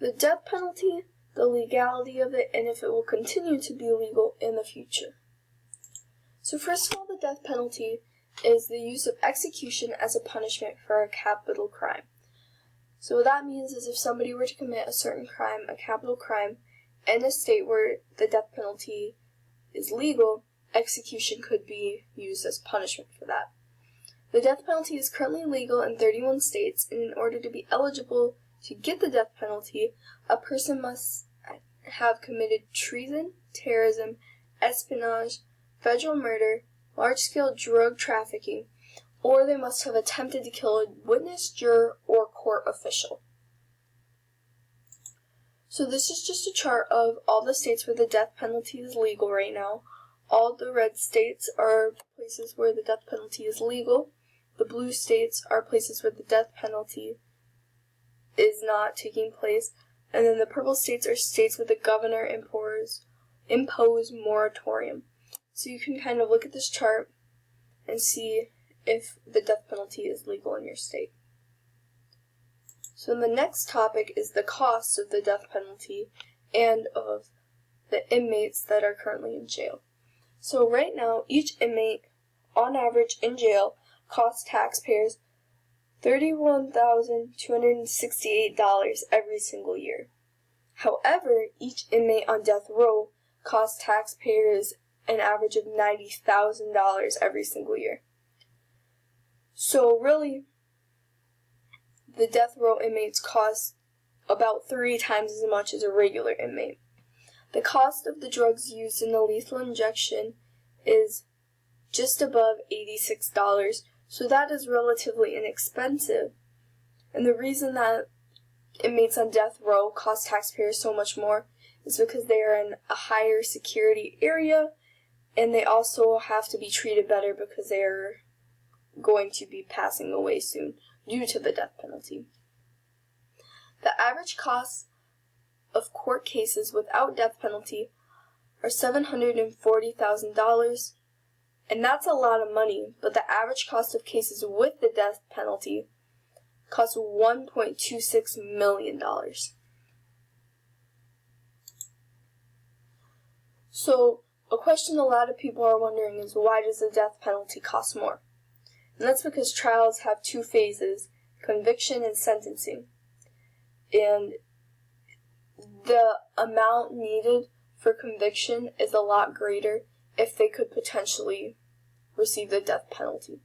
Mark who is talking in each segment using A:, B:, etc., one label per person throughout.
A: the death penalty, the legality of it, and if it will continue to be legal in the future. So first of all, the death penalty is the use of execution as a punishment for a capital crime. So what that means is if somebody were to commit a certain crime, a capital crime, in a state where the death penalty is legal, execution could be used as punishment for that. The death penalty is currently legal in 31 states, and in order to be eligible to get the death penalty, a person must have committed treason, terrorism, espionage, federal murder, large-scale drug trafficking, or they must have attempted to kill a witness, juror, or court official. So this is just a chart of all the states where the death penalty is legal right now. All the red states are places where the death penalty is legal. The blue states are places where the death penalty is not taking place. And then the purple states are states where the governor impose moratorium. So you can kind of look at this chart and see if the death penalty is legal in your state. So the next topic is the cost of the death penalty and of the inmates that are currently in jail. So right now, each inmate, on average in jail, costs taxpayers $31,268 every single year. However, each inmate on death row costs taxpayers an average of $90,000 every single year. So really, the death row inmates cost about 3 times as much as a regular inmate. The cost of the drugs used in the lethal injection is just above $86, so that is relatively inexpensive. And the reason that inmates on death row cost taxpayers so much more is because they are in a higher security area, and they also have to be treated better because they are going to be passing away soon due to the death penalty. The average cost of court cases without death penalty are $740,000, and that's a lot of money, but the average cost of cases with the death penalty costs $1.26 million. So, a question a lot of people are wondering is, why does the death penalty cost more? And that's because trials have 2 phases, conviction and sentencing. And the amount needed for conviction is a lot greater if they could potentially receive the death penalty.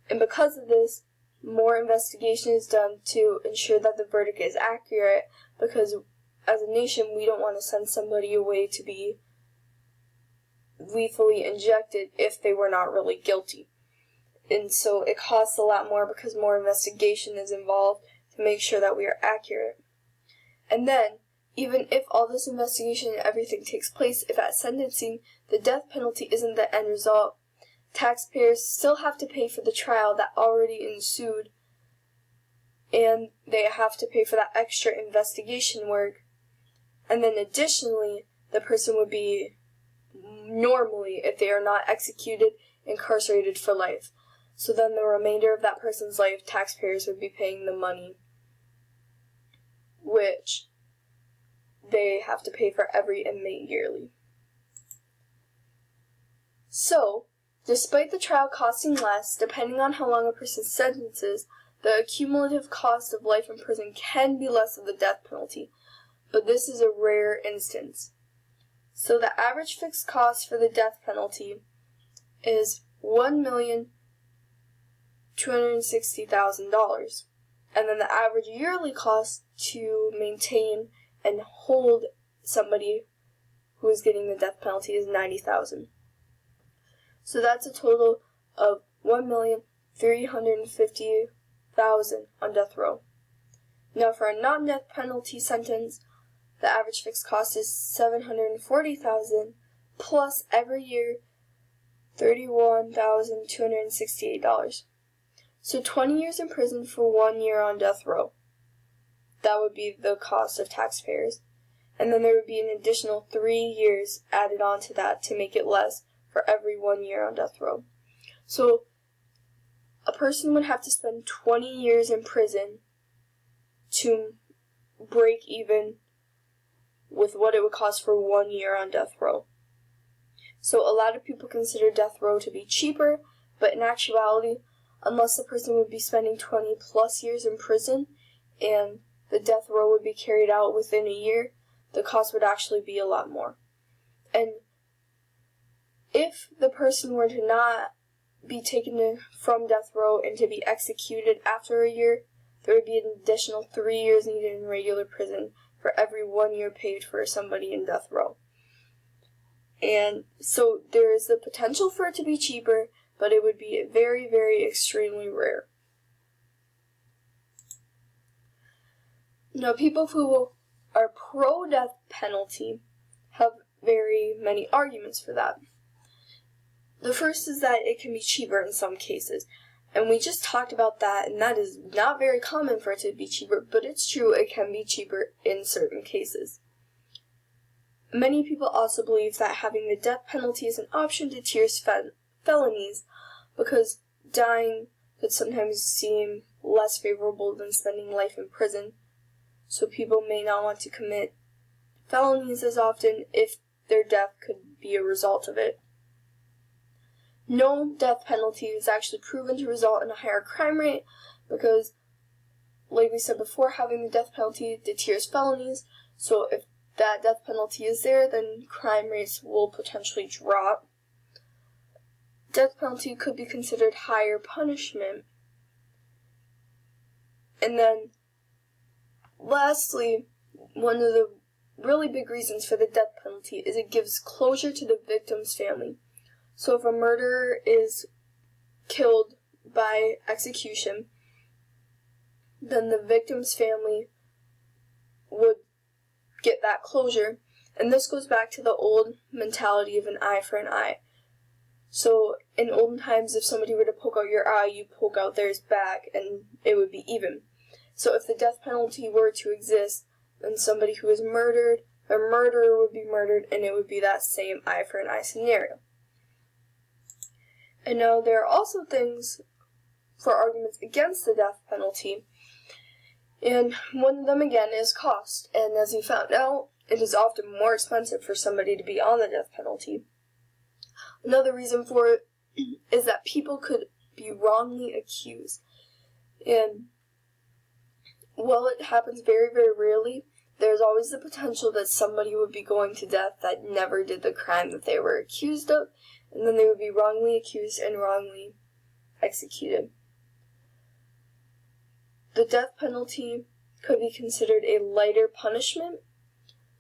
A: And because of this, more investigation is done to ensure that the verdict is accurate, because as a nation, we don't want to send somebody away to be lethally injected if they were not really guilty. And so it costs a lot more because more investigation is involved to make sure that we are accurate. And then, even if all this investigation and everything takes place, if at sentencing the death penalty isn't the end result, taxpayers still have to pay for the trial that already ensued, and they have to pay for that extra investigation work. And then additionally, the person would be normally, if they are not executed, incarcerated for life. So then the remainder of that person's life, taxpayers would be paying the money, which they have to pay for every inmate yearly. So, despite the trial costing less, depending on how long a person's sentence is, the cumulative cost of life in prison can be less of the death penalty, but this is a rare instance. So the average fixed cost for the death penalty is $1,260,000, and then the average yearly cost to maintain and hold somebody who is getting the death penalty is $90,000. So that's a total of $1,350,000 on death row. Now for a non-death penalty sentence, the average fixed cost is $740,000 plus every year $31,268. So 20 years in prison for 1 year on death row. That would be the cost of taxpayers. And then there would be an additional 3 years added on to that to make it less for every 1 year on death row. So a person would have to spend 20 years in prison to break even with what it would cost for 1 year on death row. So a lot of people consider death row to be cheaper, but in actuality, unless the person would be spending 20 plus years in prison and the death row would be carried out within a year, the cost would actually be a lot more. And if the person were to not be taken from death row and to be executed after a year, there would be an additional 3 years needed in regular prison for every 1 year paid for somebody in death row. And so there is the potential for it to be cheaper, but it would be very, very extremely rare. Now, people who are pro-death penalty have very many arguments for that. The first is that it can be cheaper in some cases. And we just talked about that, and that is not very common for it to be cheaper, but it's true, it can be cheaper in certain cases. Many people also believe that having the death penalty as an option deters felonies, because dying could sometimes seem less favorable than spending life in prison, so people may not want to commit felonies as often if their death could be a result of it. No death penalty is actually proven to result in a higher crime rate because, like we said before, having the death penalty deters felonies, so if that death penalty is there, then crime rates will potentially drop. Death penalty could be considered higher punishment. And then, lastly, one of the really big reasons for the death penalty is it gives closure to the victim's family. So if a murderer is killed by execution, then the victim's family would get that closure. And this goes back to the old mentality of an eye for an eye. So in olden times, if somebody were to poke out your eye, you poke out theirs back, and it would be even. So if the death penalty were to exist, then somebody who is murdered, a murderer would be murdered, and it would be that same eye for an eye scenario. And now there are also things for arguments against the death penalty, and one of them again is cost. And as we found out, it is often more expensive for somebody to be on the death penalty. Another reason for it is that people could be wrongly accused. And while it happens very, very rarely, there's always the potential that somebody would be going to death that never did the crime that they were accused of, and then they would be wrongly accused and wrongly executed. The death penalty could be considered a lighter punishment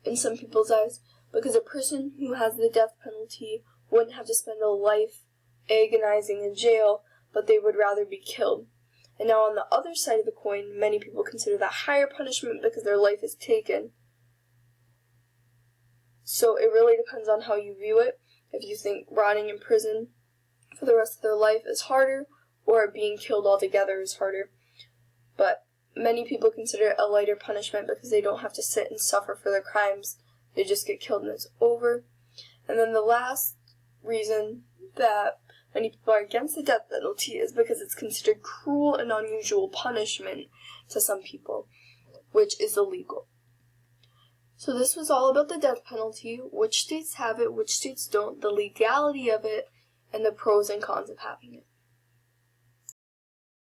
A: in some people's eyes, because a person who has the death penalty wouldn't have to spend a life agonizing in jail, but they would rather be killed. And now on the other side of the coin, many people consider that higher punishment because their life is taken. So it really depends on how you view it. If you think rotting in prison for the rest of their life is harder, or being killed altogether is harder. But many people consider it a lighter punishment because they don't have to sit and suffer for their crimes. They just get killed and it's over. And then the last reason that many people are against the death penalty is because it's considered cruel and unusual punishment to some people, which is illegal. So this was all about the death penalty, which states have it, which states don't, the legality of it, and the pros and cons of having it.